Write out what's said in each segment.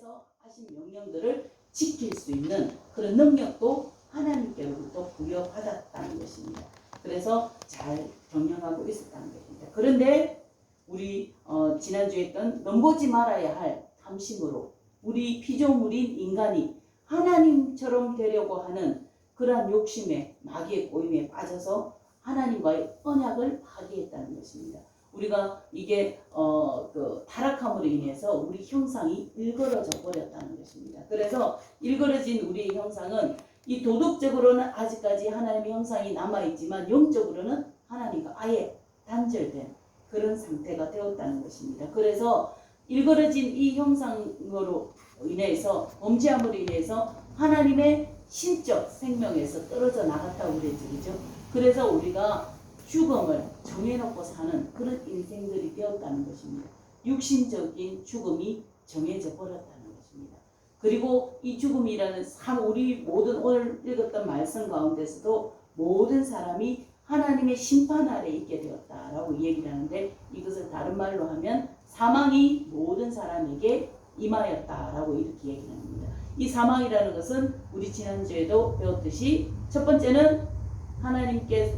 하나님께서 하신 명령들을 지킬 수 있는 그런 능력도 하나님께로부터 부여받았다는 것입니다. 그래서 잘 경영하고 있었다는 것입니다. 그런데 우리 지난주에 했던 넘보지 말아야 할 탐심으로 우리 피조물인 인간이 하나님처럼 되려고 하는 그러한 욕심에 마귀의 꼬임에 빠져서 하나님과의 언약을 파기했다는 것입니다. 우리가 이게 그 타락함으로 인해서 우리 형상이 일그러져 버렸다는 것입니다. 그래서 일그러진 우리의 형상은 이 도덕적으로는 아직까지 하나님의 형상이 남아있지만 영적으로는 하나님과 아예 단절된 그런 상태가 되었다는 것입니다. 그래서 일그러진 이 형상으로 인해서 범죄함으로 인해서 하나님의 신적 생명에서 떨어져 나갔다고 그랬죠. 그죠? 그래서 우리가 죽음을 정해놓고 사는 그런 인생들이 되었다는 것입니다. 육신적인 죽음이 정해져 버렸다는 것입니다. 그리고 이 죽음이라는 우리 모든 오늘 읽었던 말씀 가운데서도 모든 사람이 하나님의 심판 아래 있게 되었다라고 얘기를 하는데 이것을 다른 말로 하면 사망이 모든 사람에게 임하였다라고 이렇게 얘기를 합니다. 이 사망이라는 것은 우리 지난주에도 배웠듯이 첫 번째는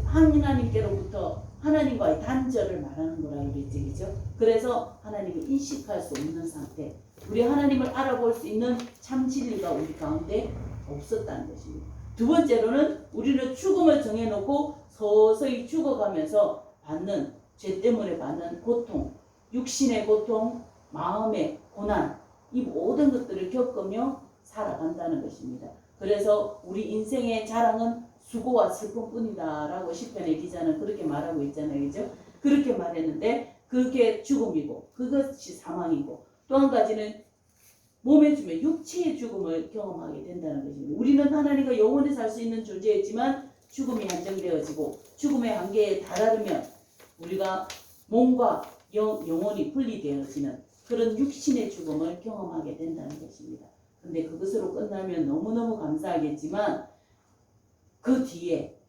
하나님께로부터 하나님과의 단절을 말하는 거라고 그랬죠. 그죠? 그래서 하나님을 인식할 수 없는 상태, 우리 하나님을 알아볼 수 있는 참 진리가 우리 가운데 없었다는 것입니다. 두 번째로는 우리는 죽음을 정해놓고 서서히 죽어가면서 받는 죄 때문에 받는 고통, 육신의 고통, 마음의 고난, 이 모든 것들을 겪으며 살아간다는 것입니다. 그래서 우리 인생의 자랑은 수고와 슬픔뿐이다 라고 시편의 기자는 그렇게 말하고 있잖아요. 그죠? 그렇게 말했는데 그게 죽음이고 그것이 사망이고 또 한 가지는 몸에 주면 육체의 죽음을 경험하게 된다는 것입니다. 우리는 하나님과 영원히 살 수 있는 존재이지만 죽음이 한정되어지고 죽음의 한계에 달하면 우리가 몸과 영혼이 분리되어지는 그런 육신의 죽음을 경험하게 된다는 것입니다. 근데 그것으로 끝나면 너무너무 감사하겠지만 그 뒤에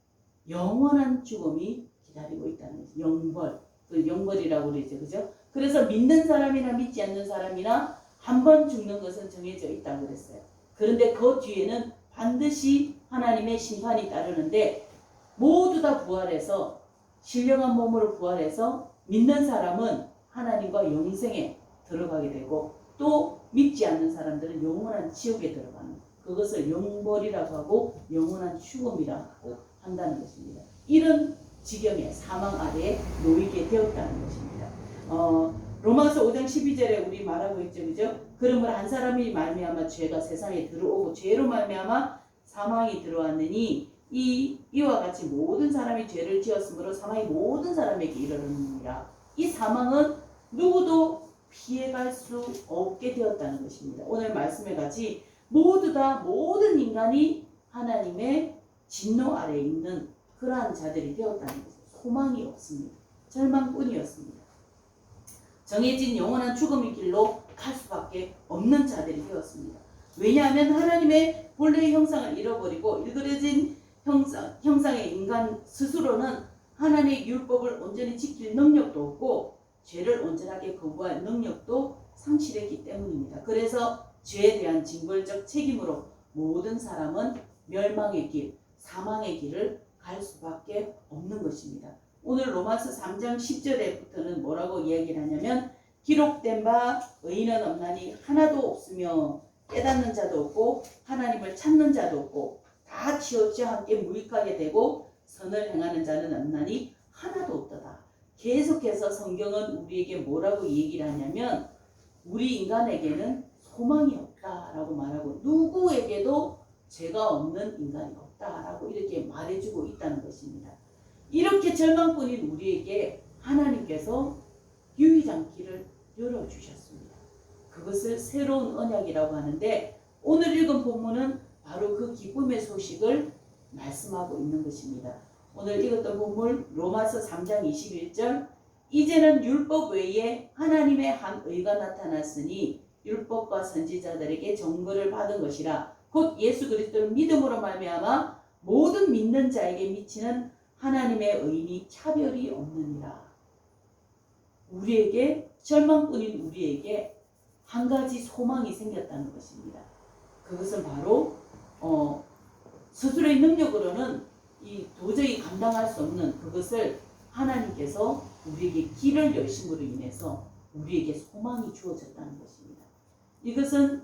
영원한 죽음이 기다리고 있다는 것이죠. 영벌, 그 영벌이라고 그러죠. 그죠? 그래서 믿는 사람이나 믿지 않는 사람이나 한 번 죽는 것은 정해져 있다고 그랬어요. 그런데 그 뒤에는 반드시 하나님의 심판이 따르는데 모두 다 부활해서 신령한 몸으로 부활해서 믿는 사람은 하나님과 영생에 들어가게 되고 또 믿지 않는 사람들은 영원한 지옥에 들어가는 그것을 영벌이라고 하고 영원한 죽음이라고 한다는 것입니다. 이런 지경의 사망 아래에 놓이게 되었다는 것입니다. 로마서 5장 12절에 우리 말하고 있죠. 그죠? 그러므로 한 사람이 말미암아 죄가 세상에 들어오고 죄로 말미암아 사망이 들어왔느니 이와 같이 모든 사람이 죄를 지었으므로 사망이 모든 사람에게 이르느니라. 이 사망은 누구도 피해갈 수 없게 되었다는 것입니다. 오늘 말씀에 같이 모두 다 모든 인간이 하나님의 진노 아래에 있는 그러한 자들이 되었다는 것입니다. 소망이 없습니다. 절망뿐이었습니다. 정해진 영원한 죽음의 길로 갈 수밖에 없는 자들이 되었습니다. 왜냐하면 하나님의 본래의 형상을 잃어버리고 일그러진 형상의 인간 스스로는 하나님의 율법을 온전히 지킬 능력도 없고 죄를 온전하게 거부할 능력도 상실했기 때문입니다. 그래서 죄에 대한 징벌적 책임으로 모든 사람은 멸망의 길, 사망의 길을 갈 수밖에 없는 것입니다. 오늘 로마서 3장 10절에부터는 뭐라고 이야기를 하냐면 기록된 바 의인은 없나니 하나도 없으며 깨닫는 자도 없고 하나님을 찾는 자도 없고 다 치우쳐 함께 무익하게 되고 선을 행하는 자는 없나니 하나도 없도다. 계속해서 성경은 우리에게 뭐라고 얘기를 하냐면 우리 인간에게는 소망이 없다라고 말하고 누구에게도 죄가 없는 인간이 없다라고 이렇게 말해주고 있다는 것입니다. 이렇게 절망뿐인 우리에게 하나님께서 유의장 길을 열어주셨습니다. 그것을 새로운 언약이라고 하는데 오늘 읽은 본문은 바로 그 기쁨의 소식을 말씀하고 있는 것입니다. 오늘 읽었던 본문 로마서 3장 21절 이제는 율법 외에 하나님의 한 의가 나타났으니 율법과 선지자들에게 증거를 받은 것이라 곧 예수 그리스도를 믿음으로 말미암아 모든 믿는 자에게 미치는 하나님의 의인이 차별이 없느니라. 우리에게 절망뿐인 우리에게 한 가지 소망이 생겼다는 것입니다. 그것은 바로 스스로의 능력으로는 이 도저히 감당할 수 없는 그것을 하나님께서 우리에게 길을 여심으로 인해서 우리에게 소망이 주어졌다는 것입니다. 이것은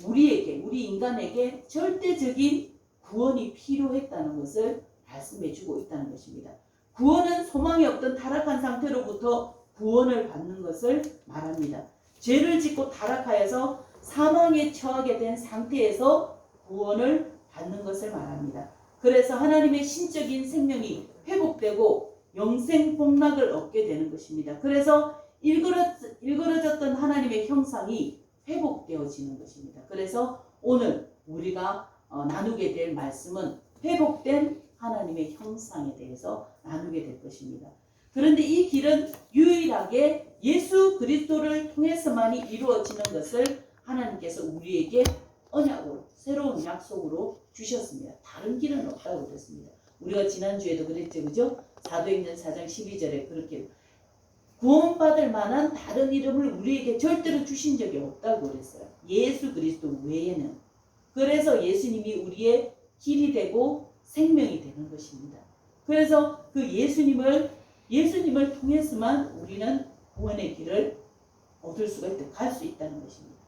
우리 인간에게 절대적인 구원이 필요했다는 것을 말씀해주고 있다는 것입니다. 구원은 소망이 없던 타락한 상태로부터 구원을 받는 것을 말합니다. 죄를 짓고 타락하여서 사망에 처하게 된 상태에서 구원을 받는 것을 말합니다. 그래서 하나님의 신적인 생명이 회복되고 영생 복락을 얻게 되는 것입니다. 그래서 일그러졌던 하나님의 형상이 회복되어지는 것입니다. 그래서 오늘 우리가 나누게 될 말씀은 회복된 하나님의 형상에 대해서 나누게 될 것입니다. 그런데 이 길은 유일하게 예수 그리스도를 통해서만이 이루어지는 것을 하나님께서 우리에게 언약으로, 새로운 약속으로 주셨습니다. 다른 길은 없다고 그랬습니다. 우리가 지난주에도 그랬죠, 그죠? 사도행전 4장 12절에 그렇게 구원받을 만한 다른 이름을 우리에게 절대로 주신 적이 없다고 그랬어요. 예수 그리스도 외에는. 그래서 예수님이 우리의 길이 되고 생명이 되는 것입니다. 그래서 그 예수님을 통해서만 우리는 구원의 길을 얻을 수가 있다, 갈 수 있다는 것입니다.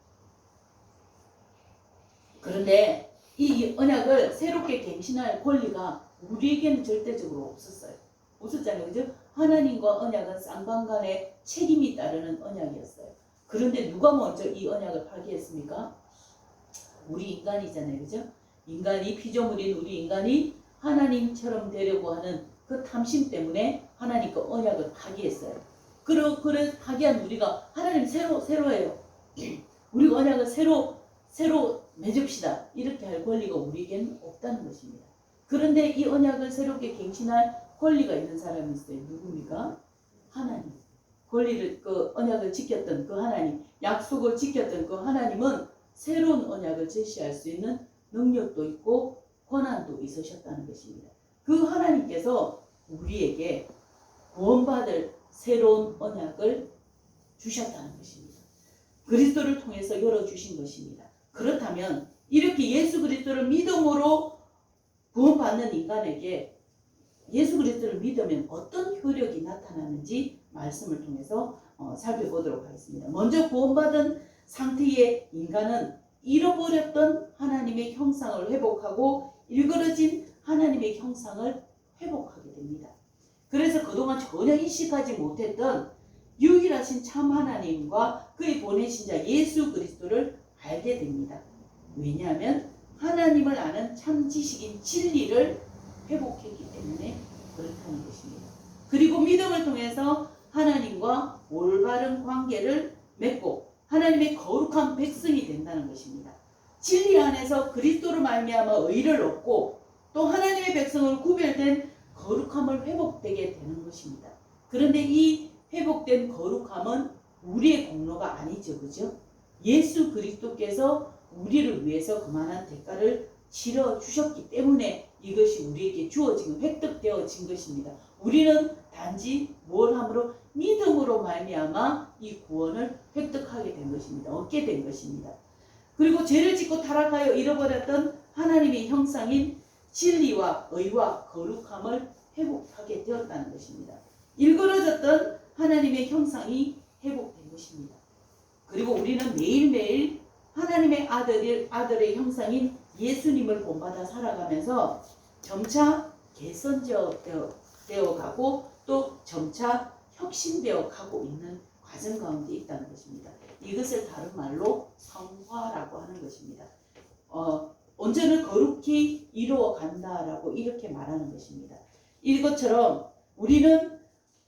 그런데 이 언약을 새롭게 갱신할 권리가 우리에게는 절대적으로 없었어요. 없었잖아요, 그죠? 하나님과 언약은 쌍방간의 책임이 따르는 언약이었어요. 그런데 누가 먼저 이 언약을 파기했습니까? 우리 인간이잖아요, 그죠? 인간이, 피조물인 우리 인간이 하나님처럼 되려고 하는 그 탐심 때문에 하나님과 언약을 파기했어요. 그래 파기한 우리가 하나님 새로해요. 우리가 언약을 새로 맺읍시다. 이렇게 할 권리가 우리에게는 없다는 것입니다. 그런데 이 언약을 새롭게 갱신할 권리가 있는 사람이 있어요. 누굽니까? 하나님. 그 언약을 지켰던 그 하나님, 약속을 지켰던 그 하나님은 새로운 언약을 제시할 수 있는 능력도 있고 권한도 있으셨다는 것입니다. 그 하나님께서 우리에게 구원받을 새로운 언약을 주셨다는 것입니다. 그리스도를 통해서 열어주신 것입니다. 그렇다면 이렇게 예수 그리스도를 믿음으로 구원받는 인간에게 예수 그리스도를 믿으면 어떤 효력이 나타나는지 말씀을 통해서 살펴보도록 하겠습니다. 먼저 구원받은 상태의 인간은 잃어버렸던 하나님의 형상을 회복하고 일그러진 하나님의 형상을 회복하게 됩니다. 그래서 그동안 전혀 인식하지 못했던 유일하신 참 하나님과 그의 보내신 자 예수 그리스도를 알게 됩니다. 왜냐하면 하나님을 아는 참 지식인 진리를 회복했기 때문에 그렇다는 것입니다. 그리고 믿음을 통해서 하나님과 올바른 관계를 맺고 하나님의 거룩한 백성이 된다는 것입니다. 진리 안에서 그리스도로 말미암아 의를 얻고 또 하나님의 백성으로 구별된 거룩함을 회복되게 되는 것입니다. 그런데 이 회복된 거룩함은 우리의 공로가 아니죠, 그죠? 예수 그리스도께서 우리를 위해서 그만한 대가를 치러 주셨기 때문에 이것이 우리에게 주어진, 획득되어진 것입니다. 우리는 단지 뭘 함으로? 믿음으로 말미암아 이 구원을 획득하게 된 것입니다. 얻게 된 것입니다. 그리고 죄를 짓고 타락하여 잃어버렸던 하나님의 형상인 진리와 의와 거룩함을 회복하게 되었다는 것입니다. 일그러졌던 하나님의 형상이 회복된 것입니다. 그리고 우리는 매일매일 하나님의 아들의 형상인 예수님을 본받아 살아가면서 점차 개선되어 가고 또 점차 혁신되어 가고 있는 과정 가운데 있다는 것입니다. 이것을 다른 말로 성화라고 하는 것입니다. 온전을 거룩히 이루어 간다라고 이렇게 말하는 것입니다. 이것처럼 우리는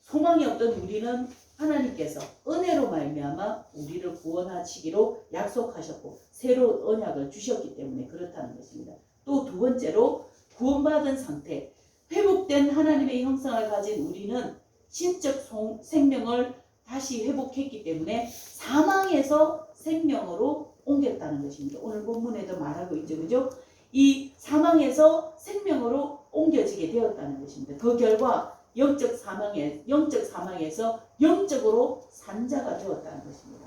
소망이 없던 우리는 하나님께서 은혜로 말미암아 우리를 구원하시기로 약속하셨고 새로운 언약을 주셨기 때문에 그렇다는 것입니다. 또 두 번째로 구원받은 상태, 회복된 하나님의 형상을 가진 우리는 신적 생명을 다시 회복했기 때문에 사망에서 생명으로 옮겼다는 것입니다. 오늘 본문에도 말하고 있죠, 그죠? 이 사망에서 생명으로 옮겨지게 되었다는 것입니다. 그 결과 영적 사망에서 영적으로 산자가 되었다는 것입니다.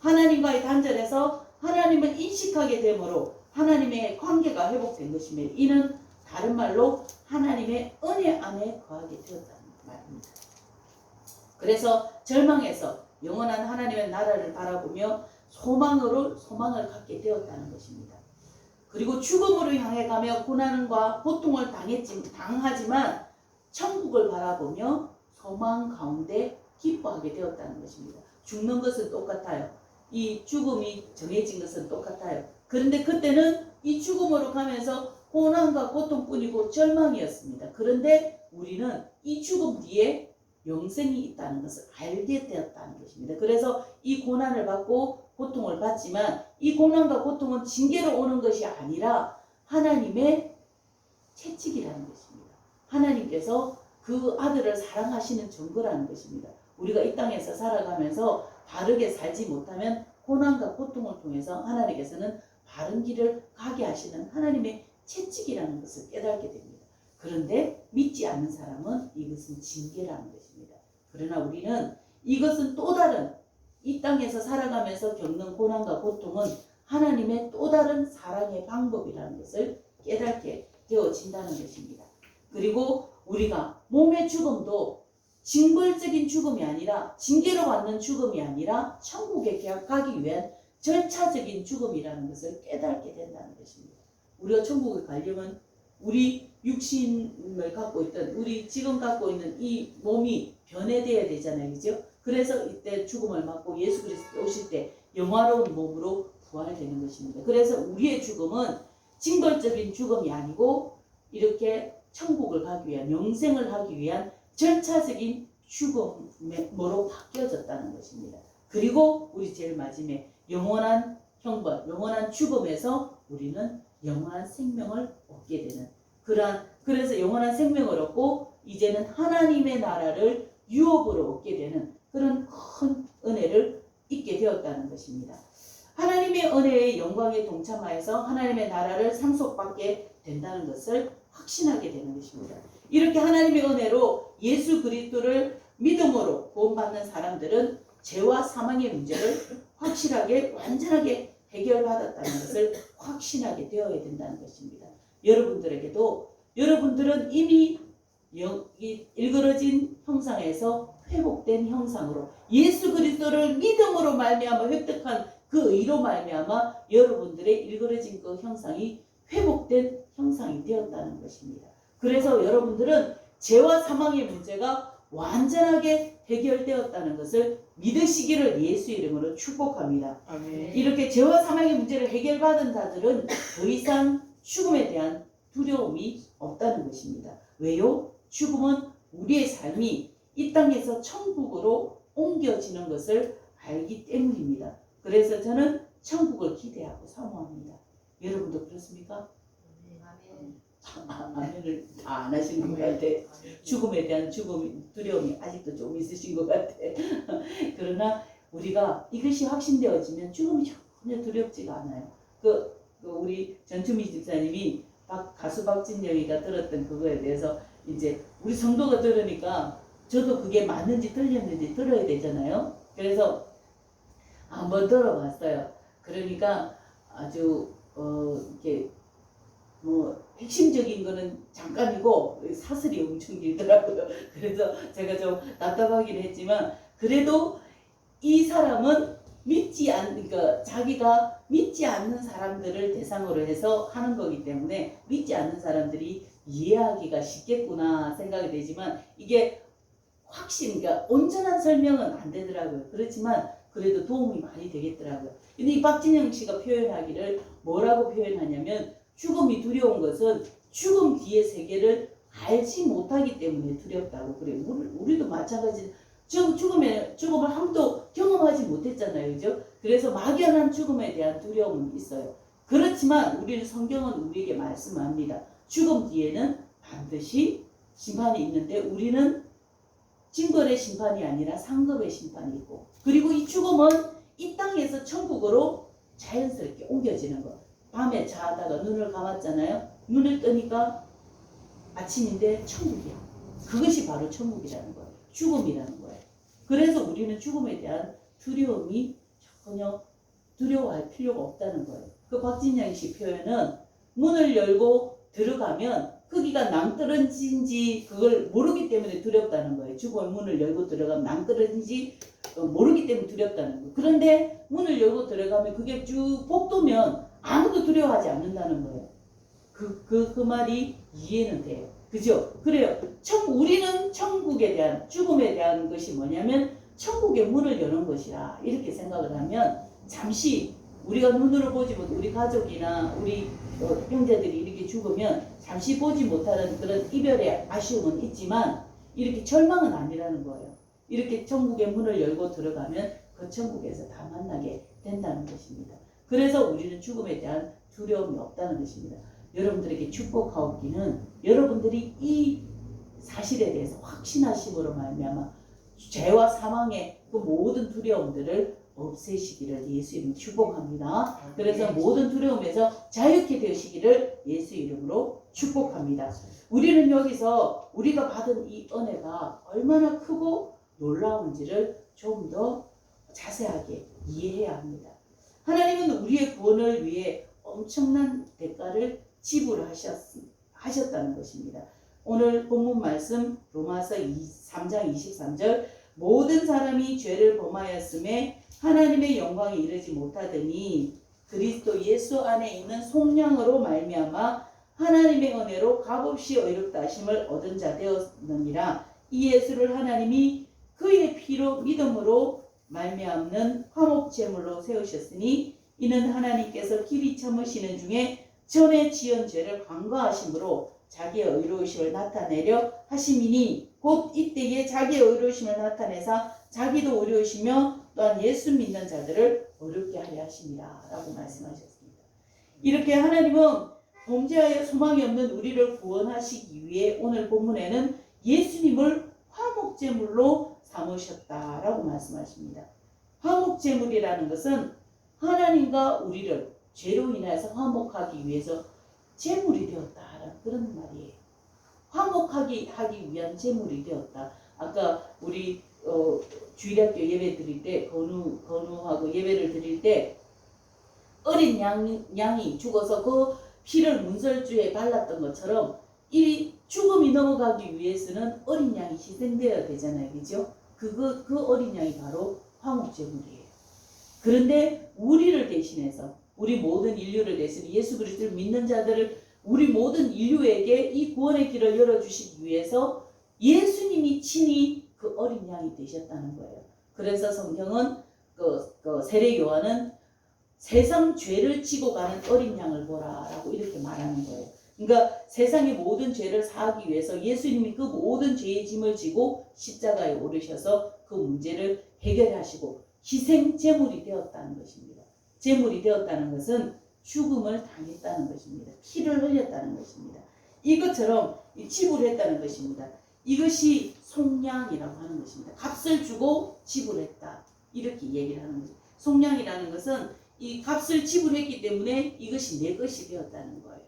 하나님과의 단절에서 하나님을 인식하게 되므로 하나님의 관계가 회복된 것이며 이는 다른 말로 하나님의 은혜 안에 거하게 되었다는 말입니다. 그래서 절망에서 영원한 하나님의 나라를 바라보며 소망을 갖게 되었다는 것입니다. 그리고 죽음으로 향해 가며 고난과 고통을 당하지만 천국을 바라보며 소망 가운데 기뻐하게 되었다는 것입니다. 죽는 것은 똑같아요. 이 죽음이 정해진 것은 똑같아요. 그런데 그때는 이 죽음으로 가면서 고난과 고통뿐이고 절망이었습니다. 그런데 우리는 이 죽음 뒤에 영생이 있다는 것을 알게 되었다는 것입니다. 그래서 이 고난을 받고 고통을 받지만 이 고난과 고통은 징계로 오는 것이 아니라 하나님의 채찍이라는 것입니다. 하나님께서 그 아들을 사랑하시는 증거라는 것입니다. 우리가 이 땅에서 살아가면서 바르게 살지 못하면 고난과 고통을 통해서 하나님께서는 바른 길을 가게 하시는 하나님의 채찍이라는 것을 깨닫게 됩니다. 그런데 믿지 않는 사람은 이것은 징계라는 것입니다. 그러나 우리는 이것은 또 다른 이 땅에서 살아가면서 겪는 고난과 고통은 하나님의 또 다른 사랑의 방법이라는 것을 깨닫게 되어진다는 것입니다. 그리고 우리가 몸의 죽음도 징벌적인 죽음이 아니라 징계로 받는 죽음이 아니라 천국에 가기 위한 절차적인 죽음이라는 것을 깨닫게 된다는 것입니다. 우리가 천국에 가려면 우리 육신을 갖고 있던 우리 지금 갖고 있는 이 몸이 변해돼야 되잖아요. 그죠? 그래서 이때 죽음을 맞고 예수 그리스도 오실 때 영화로운 몸으로 부활되는 것입니다. 그래서 우리의 죽음은 징벌적인 죽음이 아니고 이렇게 천국을 가기 위한 영생을 하기 위한 절차적인 죽음으로 바뀌어졌다는 것입니다. 그리고 우리 제일 마지막에 영원한 형벌, 영원한 죽음에서 우리는 영원한 생명을 얻게 되는 그래서 영원한 생명을 얻고 이제는 하나님의 나라를 유업으로 얻게 되는 그런 큰 은혜를 잊게 되었다는 것입니다. 하나님의 은혜의 영광에 동참하여서 하나님의 나라를 상속받게 된다는 것을 확신하게 되는 것입니다. 이렇게 하나님의 은혜로 예수 그리스도를 믿음으로 구원받는 사람들은 죄와 사망의 문제를 확실하게 완전하게 해결받았다는 것을 확신하게 되어야 된다는 것입니다. 여러분들은 이미 일그러진 형상에서 회복된 형상으로 예수 그리스도를 믿음으로 말미암아 획득한 그 의로 말미암아 여러분들의 일그러진 그 형상이 회복된 형상이 되었다는 것입니다. 그래서 여러분들은 죄와 사망의 문제가 완전하게 해결되었다는 것을 믿으시기를 예수 이름으로 축복합니다. 아멘. 이렇게 죄와 사망의 문제를 해결받은 자들은 더 이상 죽음에 대한 두려움이 없다는 것입니다. 왜요? 죽음은 우리의 삶이 이 땅에서 천국으로 옮겨지는 것을 알기 때문입니다. 그래서 저는 천국을 기대하고 사모합니다. 여러분도 그렇습니까? 아멘을 다 안 하시는 것 같아. 죽음에 대한 두려움이 아직도 좀 있으신 것 같아. 그러나 우리가 이것이 확신되어지면 죽음이 전혀 두렵지가 않아요. 우리 전추미 집사님이 가수 박진영이가 들었던 그거에 대해서 이제 우리 성도가 들으니까 저도 그게 맞는지 틀렸는지 들어야 되잖아요. 그래서 한번 들어봤어요. 그러니까 아주 이렇게 핵심적인 거는 잠깐이고 사슬이 엄청 길더라고요. 그래서 제가 좀 답답하긴 했지만 그래도 이 사람은 그러니까 자기가 믿지 않는 사람들을 대상으로 해서 하는 거기 때문에 믿지 않는 사람들이 이해하기가 쉽겠구나 생각이 되지만 이게 그러니까 온전한 설명은 안 되더라고요. 그렇지만 그래도 도움이 많이 되겠더라고요. 근데 이 박진영 씨가 표현하기를 뭐라고 표현하냐면 죽음이 두려운 것은 죽음 뒤의 세계를 알지 못하기 때문에 두렵다고 그래요. 우리도 마찬가지. 죽음을 한 번도 경험하지 못했잖아요. 그죠? 그래서 막연한 죽음에 대한 두려움은 있어요. 그렇지만 우리는 성경은 우리에게 말씀합니다. 죽음 뒤에는 반드시 심판이 있는데 우리는 징벌의 심판이 아니라 상급의 심판이 있고 그리고 이 죽음은 이 땅에서 천국으로 자연스럽게 옮겨지는 것. 밤에 자다가 눈을 감았잖아요. 눈을 뜨니까 아침인데 천국이야. 그것이 바로 천국이라는 거예요. 죽음이라는 거예요. 그래서 우리는 죽음에 대한 두려움이 전혀 두려워할 필요가 없다는 거예요. 그 박진영 씨 표현은 문을 열고 들어가면 크기가 낭떠러진지 그걸 모르기 때문에 두렵다는 거예요. 죽음의 문을 열고 들어가면 낭떠러진지 모르기 때문에 두렵다는 거예요. 그런데 문을 열고 들어가면 그게 쭉 복도면 아무도 두려워하지 않는다는 거예요. 그 말이 이해는 돼요. 그죠? 그래요. 우리는 천국에 대한, 죽음에 대한 것이 뭐냐면 천국의 문을 여는 것이라 이렇게 생각을 하면 잠시 우리가 눈으로 보지 못, 우리 가족이나 우리 형제들이 이렇게 죽으면 잠시 보지 못하는 그런 이별의 아쉬움은 있지만 이렇게 절망은 아니라는 거예요. 이렇게 천국의 문을 열고 들어가면 그 천국에서 다 만나게 된다는 것입니다. 그래서 우리는 죽음에 대한 두려움이 없다는 것입니다. 여러분들에게 축복하옵기는 여러분들이 이 사실에 대해서 확신하심으로 말미암아 죄와 사망의 그 모든 두려움들을 없애시기를 예수 이름으로 축복합니다. 그래서 모든 두려움에서 자유케 되시기를 예수 이름으로 축복합니다. 우리는 여기서 우리가 받은 이 은혜가 얼마나 크고 놀라운지를 좀 더 자세하게 이해해야 합니다. 하나님은 우리의 구원을 위해 엄청난 대가를 지불하셨다는 것입니다. 오늘 본문 말씀 로마서 3장 23절 모든 사람이 죄를 범하였음에 하나님의 영광에 이르지 못하더니 그리스도 예수 안에 있는 속량으로 말미암아 하나님의 은혜로 값없이 의롭다 하심을 얻은 자 되었느니라. 이 예수를 하나님이 그의 피로 믿음으로 말미암는 화목제물로 세우셨으니 이는 하나님께서 길이 참으시는 중에 전에 지은 죄를 간과하심으로 자기의 의로우심을 나타내려 하심이니 곧 이때에 자기의 의로우심을 나타내사 자기도 의로우시며 또한 예수 믿는 자들을 의롭게 하려 하심이라 라고 말씀하셨습니다. 이렇게 하나님은 범죄하여 소망이 없는 우리를 구원하시기 위해 오늘 본문에는 예수님을 화목제물로 삼으셨다라고 말씀하십니다. 화목제물이라는 것은 하나님과 우리를 죄로 인해서 화목하기 위해서 제물이 되었다라는 그런 말이에요. 화목하게 하기 위한 제물이 되었다. 아까 우리 주일학교 예배 드릴 때 건우하고 예배를 드릴 때 어린 양이 죽어서 그 피를 문설주에 발랐던 것처럼 이 죽음이 넘어가기 위해서는 어린 양이 희생되어야 되잖아요. 그죠? 그 어린 양이 바로 화목제물이에요. 그런데 우리를 대신해서 우리 모든 인류를 대신해 예수 그리스도를 믿는 자들을 우리 모든 인류에게 이 구원의 길을 열어주시기 위해서 예수님이 친히 그 어린 양이 되셨다는 거예요. 그래서 성경은 세례 요한은 세상 죄를 지고 가는 어린 양을 보라라고 이렇게 말하는 거예요. 그러니까 세상의 모든 죄를 사하기 위해서 예수님이 그 모든 죄의 짐을 지고 십자가에 오르셔서 그 문제를 해결하시고 희생 제물이 되었다는 것입니다. 제물이 되었다는 것은 죽음을 당했다는 것입니다. 피를 흘렸다는 것입니다. 이것처럼 지불했다는 것입니다. 이것이 속량이라고 하는 것입니다. 값을 주고 지불했다. 이렇게 얘기를 하는 거죠. 속량이라는 것은 이 값을 지불했기 때문에 이것이 내 것이 되었다는 거예요.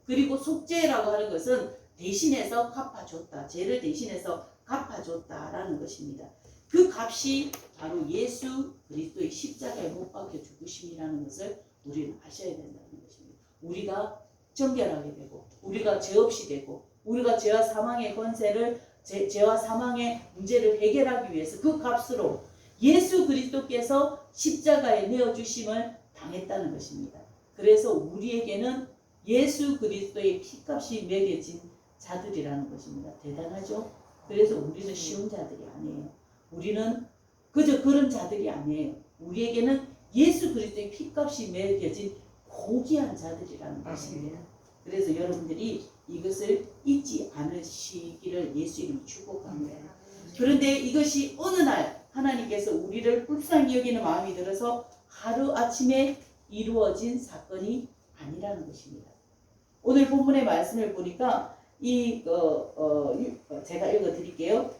그리고 속죄라고 하는 것은 대신해서 갚아줬다. 죄를 대신해서 갚아줬다라는 것입니다. 그 값이 바로 예수 그리스도의 십자가에 못 박혀 죽으심이라는 것을 우리는 아셔야 된다는 것입니다. 우리가 정결하게 되고 우리가 죄 없이 되고 우리가 죄와 사망의 권세를 죄와 사망의 문제를 해결하기 위해서 그 값으로 예수 그리스도께서 십자가에 내어주심을 당했다는 것입니다. 그래서 우리에게는 예수 그리스도의 피값이 매겨진 자들이라는 것입니다. 대단하죠? 그래서 우리는 쉬운 자들이 아니에요. 우리는 그저 그런 자들이 아니에요. 우리에게는 예수 그리스도의 피값이 매겨진 고귀한 자들이라는 것입니다. 그래서 여러분들이 이것을 잊지 않으시기를 예수 이름으로 축복합니다. 그런데 이것이 어느 날 하나님께서 우리를 불쌍히 여기는 마음이 들어서 하루아침에 이루어진 사건이 아니라는 것입니다. 오늘 본문의 말씀을 보니까 제가 읽어드릴게요.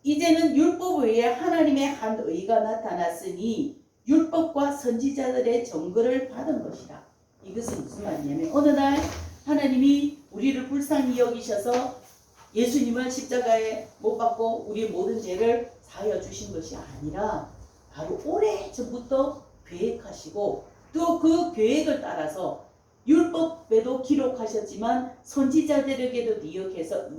이제는 율법 외에 하나님의 한 의가 나타났으니 율법과 선지자들의 증거를 받은 것이라. 이것은 무슨 말이냐면 어느 날 하나님이 우리를 불쌍히 여기셔서 예수님을 십자가에 못 박고 우리 모든 죄를 사하여 주신 것이 아니라 바로 오래전부터 계획하시고 또 그 계획을 따라서 율법에도 기록하셨지만 선지자들에게도 기억해서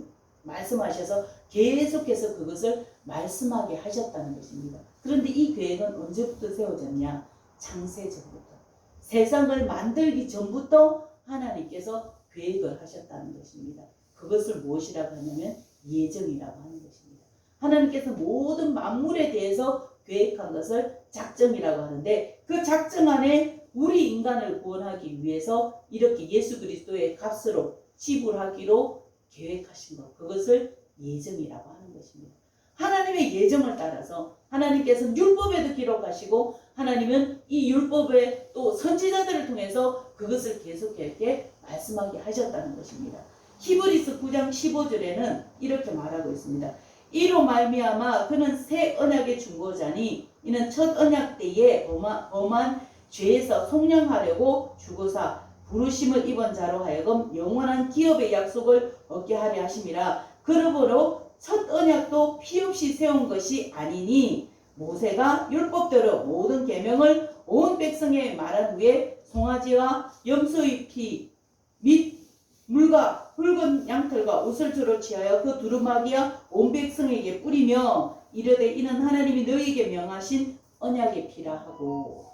말씀하셔서 계속해서 그것을 말씀하게 하셨다는 것입니다. 그런데 이 계획은 언제부터 세워졌냐? 창세전부터. 세상을 만들기 전부터 하나님께서 계획을 하셨다는 것입니다. 그것을 무엇이라고 하냐면 예정이라고 하는 것입니다. 하나님께서 모든 만물에 대해서 계획한 것을 작정이라고 하는데 그 작정 안에 우리 인간을 구원하기 위해서 이렇게 예수 그리스도의 값으로 지불하기로 계획하신 것, 그것을 예정이라고 하는 것입니다. 하나님의 예정을 따라서 하나님께서는 율법에도 기록하시고 하나님은 이 율법에 또 선지자들을 통해서 그것을 계속 이렇게 말씀하게 하셨다는 것입니다. 히브리서 9장 15절에는 이렇게 말하고 있습니다. 이로 말미암아 그는 새 언약의 중보자니 이는 첫 언약 때에 범한 죄에서 속량하려고 주고사 부르심을 입은 자로 하여금 영원한 기업의 약속을 얻게 하려 하심이라. 그러므로 첫 언약도 피 없이 세운 것이 아니니 모세가 율법대로 모든 계명을 온 백성에 말한 후에 송아지와 염소의 피 및 물과 붉은 양털과 우슬초를 취하여 그 두루마기와 온 백성에게 뿌리며 이르되 이는 하나님이 너희에게 명하신 언약의 피라 하고,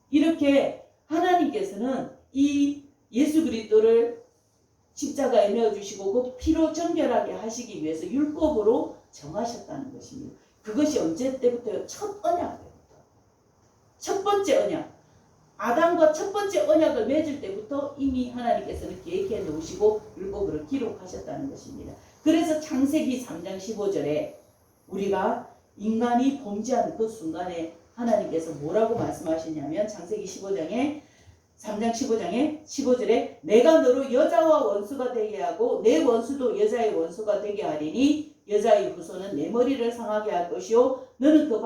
이렇게 하나님께서는 이 예수 그리스도를 십자가에 내어주시고 그 피로 정결하게 하시기 위해서 율법으로 정하셨다는 것입니다. 그것이 언제 때부터요? 첫 언약 때부터. 첫 번째 언약. 아담과 첫 번째 언약을 맺을 때부터 이미 하나님께서는 계획해 놓으시고 율법으로 기록하셨다는 것입니다. 그래서 창세기 3장 15절에 우리가 인간이 범죄한 그 순간에 하나님께서 뭐라고 말씀하시냐면 창세기 3장 15장에 15절에 내가 너로 여자와 원수가 되게 하고 내 원수도 여자의 원수가 되게 하리니 여자의 후손은 내 머리를 상하게 할 것이요 너는 그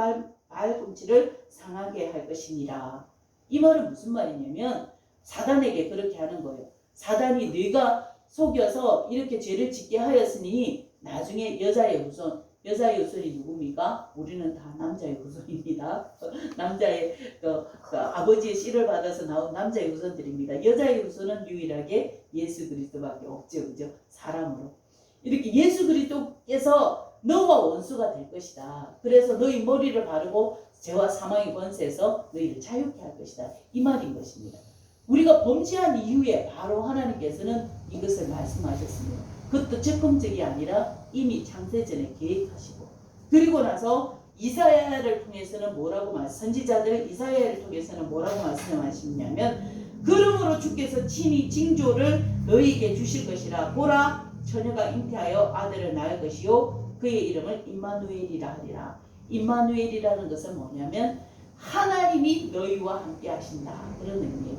발꿈치를 상하게 할 것이니라. 이 말은 무슨 말이냐면 사단에게 그렇게 하는 거예요. 사단이 네가 속여서 이렇게 죄를 짓게 하였으니 나중에 여자의 후손이 누굽니까? 우리는 다 남자의 후손입니다. 남자의 아버지의 씨를 받아서 나온 남자의 후손들입니다. 여자의 후손은 유일하게 예수 그리스도밖에 없죠, 그죠? 사람으로. 이렇게 예수 그리스도께서 너와 원수가 될 것이다. 그래서 너희 머리를 바르고 죄와 사망의 권세에서 너희를 자유케 할 것이다. 이 말인 것입니다. 우리가 범죄한 이후에 바로 하나님께서는 이것을 말씀하셨습니다. 그것도 적금적이 아니라 이미 창세전에 계획하시고, 그리고 나서 이사야를 통해서는 선지자들 이사야를 통해서는 뭐라고 말씀하시냐면 그러므로 주께서 친히 징조를 너희에게 주실 것이라. 보라 처녀가 잉태하여 아들을 낳을 것이요 그의 이름을 임마누엘이라 하리라. 임마누엘이라는 것은 뭐냐면 하나님이 너희와 함께 하신다, 그런 의미예요.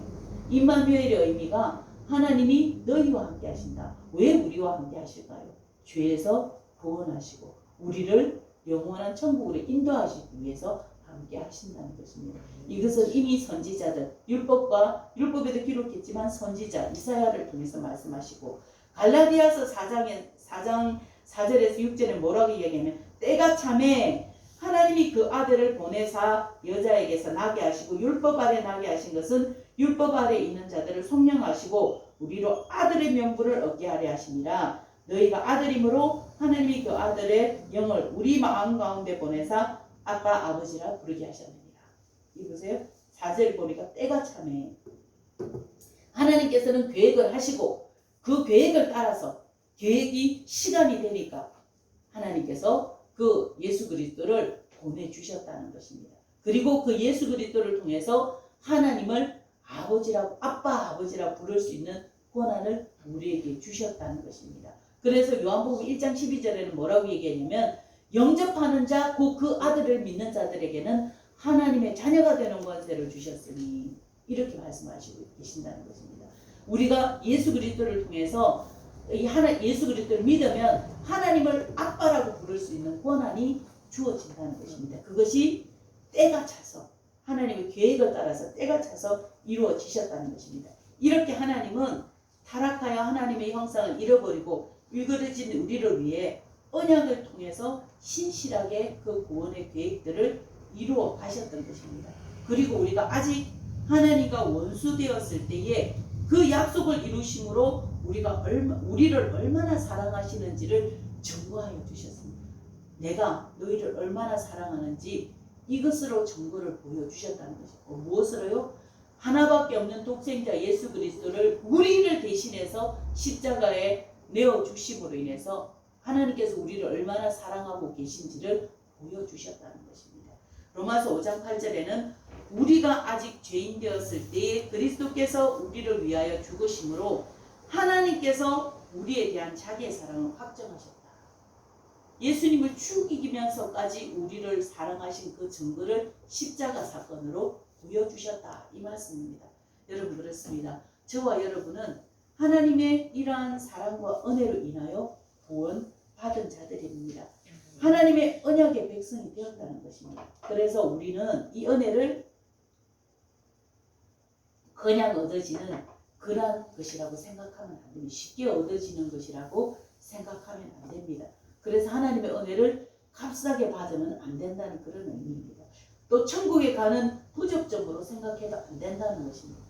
임마누엘의 의미가 하나님이 너희와 함께 하신다. 왜 우리와 함께 하실까요? 죄에서 구원하시고 우리를 영원한 천국으로 인도하시기 위해서 함께 하신다는 것입니다. 이것은 이미 선지자들, 율법에도 기록했지만 선지자 이사야를 통해서 말씀하시고, 갈라디아서 4장 4절에서 6절에 뭐라고 이야기하면 때가 참에 하나님이 그 아들을 보내사 여자에게서 나게 하시고 율법 아래 나게 하신 것은 율법 아래 있는 자들을 속량하시고 우리로 아들의 명분을 얻게 하려 하심이라. 너희가 아들이므로 하나님이 그 아들의 영을 우리 마음 가운데 보내사 아빠 아버지라 부르게 하셨느니라. 이 보세요. 4절 보니까 때가 참에 하나님께서는 계획을 하시고 그 계획을 따라서 계획이 시간이 되니까 하나님께서 그 예수 그리스도를 보내주셨다는 것입니다. 그리고 그 예수 그리스도를 통해서 하나님을 아빠 아버지라 부를 수 있는 권한을 우리에게 주셨다는 것입니다. 그래서 요한복음 1장 12절에는 뭐라고 얘기하냐면 영접하는 자 곧 그 아들을 믿는 자들에게는 하나님의 자녀가 되는 권세를 주셨으니 이렇게 말씀하시고 계신다는 것입니다. 우리가 예수 그리스도를 통해서 예수 그리스도를 믿으면 하나님을 아빠라고 부를 수 있는 권한이 주어진다는 것입니다. 그것이 때가 차서 하나님의 계획을 따라서 때가 차서 이루어지셨다는 것입니다. 이렇게 하나님은 타락하여 하나님의 형상을 잃어버리고 일그러진 우리를 위해 언약을 통해서 신실하게 그 구원의 계획들을 이루어 가셨던 것입니다. 그리고 우리가 아직 하나님과 원수되었을 때에 그 약속을 이루심으로 우리를 얼마나 사랑하시는지를 증거하여 주셨습니다. 내가 너희를 얼마나 사랑하는지 이것으로 증거를 보여주셨다는 것이고, 무엇으로요? 하나밖에 없는 독생자 예수 그리스도를 우리를 대신해서 십자가에 내어주심으로 인해서 하나님께서 우리를 얼마나 사랑하고 계신지를 보여주셨다는 것입니다. 로마서 5장 8절에는 우리가 아직 죄인 되었을 때에 그리스도께서 우리를 위하여 죽으심으로 하나님께서 우리에 대한 자기의 사랑을 확정하셨다. 예수님을 죽이면서까지 우리를 사랑하신 그 증거를 십자가 사건으로 보여주셨다, 이 말씀입니다. 여러분, 그렇습니다. 저와 여러분은 하나님의 이러한 사랑과 은혜로 인하여 구원 받은 자들입니다. 하나님의 언약의 백성이 되었다는 것입니다. 그래서 우리는 이 은혜를 그냥 얻어지는 그런 것이라고 생각하면 안 됩니다. 쉽게 얻어지는 것이라고 생각하면 안 됩니다. 그래서 하나님의 은혜를 값싸게 받으면 안 된다는 그런 의미입니다. 또 천국에 가는 부적점으로 생각해도 안 된다는 것입니다.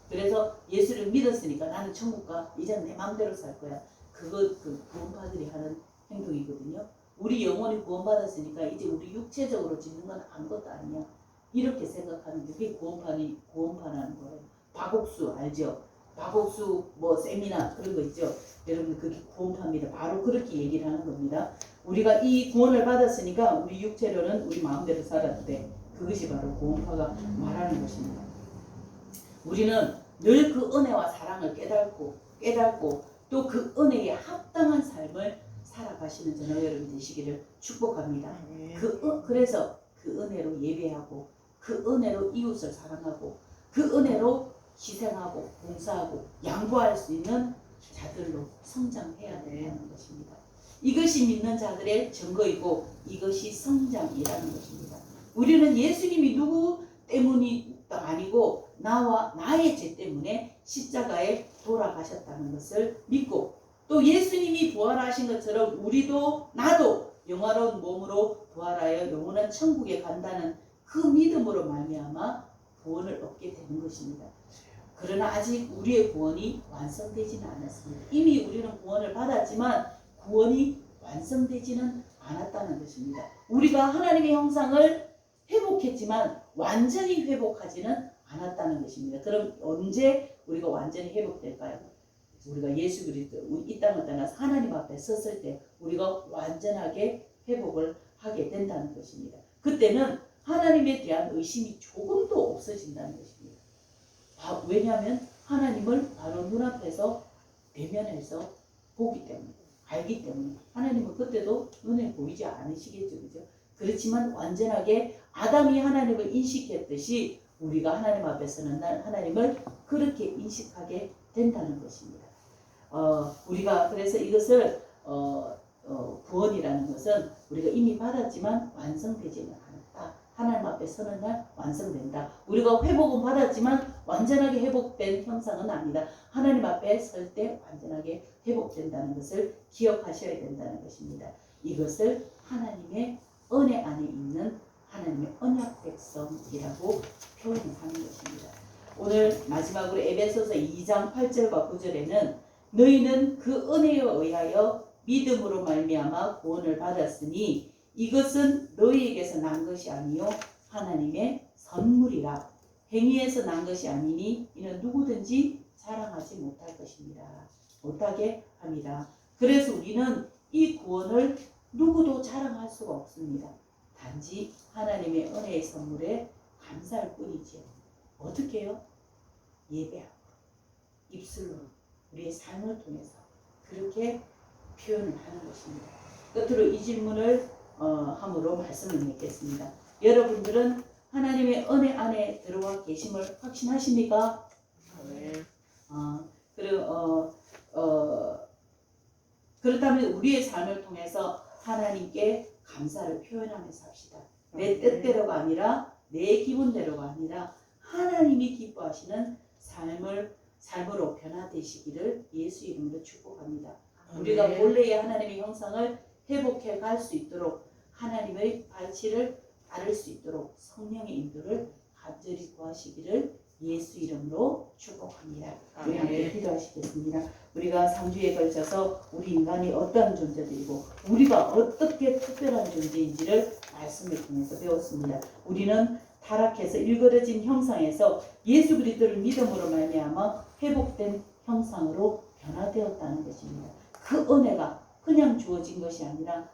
그래서 예수를 믿었으니까 나는 천국 가, 이제 내 마음대로 살 거야. 그 구원파들이 하는 행동이거든요. 우리 영혼이 구원받았으니까 이제 우리 육체적으로 짓는 건 아무것도 아니야. 이렇게 생각하는 게 그게 구원파라는 거예요. 박옥수 알죠? 박옥수 세미나 그런 거 있죠? 여러분, 그게 구원파입니다. 바로 그렇게 얘기를 하는 겁니다. 우리가 이 구원을 받았으니까 우리 육체로는 우리 마음대로 살아도 돼. 그것이 바로 구원파가 말하는 것입니다. 우리는 늘 그 은혜와 사랑을 깨닫고 또 그 은혜에 합당한 삶을 살아가시는 저녁 여러분 되시기를 축복합니다. 그래서 그 은혜로 예배하고 그 은혜로 이웃을 사랑하고 그 은혜로 희생하고 봉사하고 양보할 수 있는 자들로 성장해야 된다는 것입니다. 이것이 믿는 자들의 증거이고 이것이 성장이라는 것입니다. 우리는 예수님이 누구 때문이 아니고 나의 죄 때문에 십자가에 돌아가셨다는 것을 믿고, 또 예수님이 부활하신 것처럼 나도 영화로운 몸으로 부활하여 영원한 천국에 간다는 그 믿음으로 말미암아 구원을 얻게 되는 것입니다. 그러나 아직 우리의 구원이 완성되지는 않았습니다. 이미 우리는 구원을 받았지만 구원이 완성되지는 않았다는 것입니다. 우리가 하나님의 형상을 회복했지만 완전히 회복하지는 않았다는 것입니다. 그럼 언제 우리가 완전히 회복될까요? 우리가 예수 그리스도 이 땅을 떠나서 하나님 앞에 섰을 때 우리가 완전하게 회복을 하게 된다는 것입니다. 그때는 하나님에 대한 의심이 조금도 없어진다는 것입니다. 왜냐하면 하나님을 바로 눈앞에서 대면해서 보기 때문에, 알기 때문에. 하나님은 그때도 눈에 보이지 않으시겠죠, 그죠? 그렇지만 완전하게 아담이 하나님을 인식했듯이 우리가 하나님 앞에서는 하나님을 그렇게 인식하게 된다는 것입니다. 우리가 그래서 이것을 구원이라는 것은 우리가 이미 받았지만 완성되지는 않았다. 하나님 앞에 서는 날 완성된다. 우리가 회복은 받았지만 완전하게 회복된 형상은 아니다. 하나님 앞에 설 때 완전하게 회복된다는 것을 기억하셔야 된다는 것입니다. 이것을 하나님의 은혜 안에 있는 하나님의 언약 백성이라고 표현하는 것입니다. 오늘 마지막으로 에베소서 2장 8절과 9절에는 너희는 그 은혜에 의하여 믿음으로 말미암아 구원을 받았으니 이것은 너희에게서 난 것이 아니요 하나님의 선물이라. 행위에서 난 것이 아니니 이는 누구든지 자랑하지 못할 것입니다. 못하게 합니다. 그래서 우리는 이 구원을 누구도 자랑할 수가 없습니다. 단지 하나님의 은혜의 선물에 감사할 뿐이지요. 어떻게 해요? 예배하고 입술로 우리의 삶을 통해서 그렇게 표현을 하는 것입니다. 끝으로 이 질문을 함으로 말씀을 맺겠습니다. 여러분들은 하나님의 은혜 안에 들어와 계심을 확신하십니까? 네. 그렇다면 우리의 삶을 통해서 하나님께 감사를 표현하며 삽시다. 내 뜻대로가 아니라 내 기분대로가 아니라 하나님이 기뻐하시는 삶으로 변화되시기를 예수 이름으로 축복합니다. 우리가 본래의 하나님의 형상을 회복해 갈 수 있도록 하나님의 발치를 따를 수 있도록 성령의 인도를 간절히 구하시기를 예수 이름으로 축복합니다. 우리 함께 기도하시겠습니다. 우리가 3주에 걸쳐서 우리 인간이 어떤 존재들이고 우리가 어떻게 특별한 존재인지를 말씀을 통해서 배웠습니다. 우리는 타락해서 일그러진 형상에서 예수 그리스도를 믿음으로 말미암아 회복된 형상으로 변화되었다는 것입니다. 그 은혜가 그냥 주어진 것이 아니라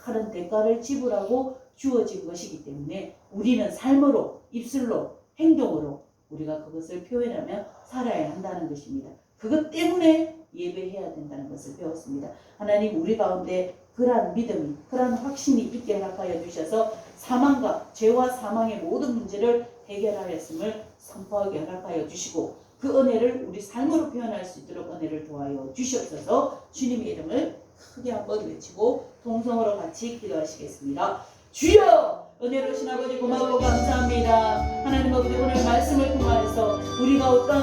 다른 대가를 지불하고 주어진 것이기 때문에 우리는 삶으로, 입술로, 행동으로 우리가 그것을 표현하며 살아야 한다는 것입니다. 그것 때문에 예배해야 된다는 것을 배웠습니다. 하나님 우리 가운데 그러한 믿음이, 그러한 확신이 있게 허락하여 주셔서 사망과 죄와 사망의 모든 문제를 해결하였음을 선포하게 허락하여 주시고 그 은혜를 우리 삶으로 표현할 수 있도록 은혜를 도와여 주시옵소서. 주님의 이름을 크게 한번 외치고 동성으로 같이 기도하시겠습니다. 주여! 은혜로우신 아버지 고맙고 감사합니다. 하나님 아버지 오늘 말씀을 통하여서 우리가 어떤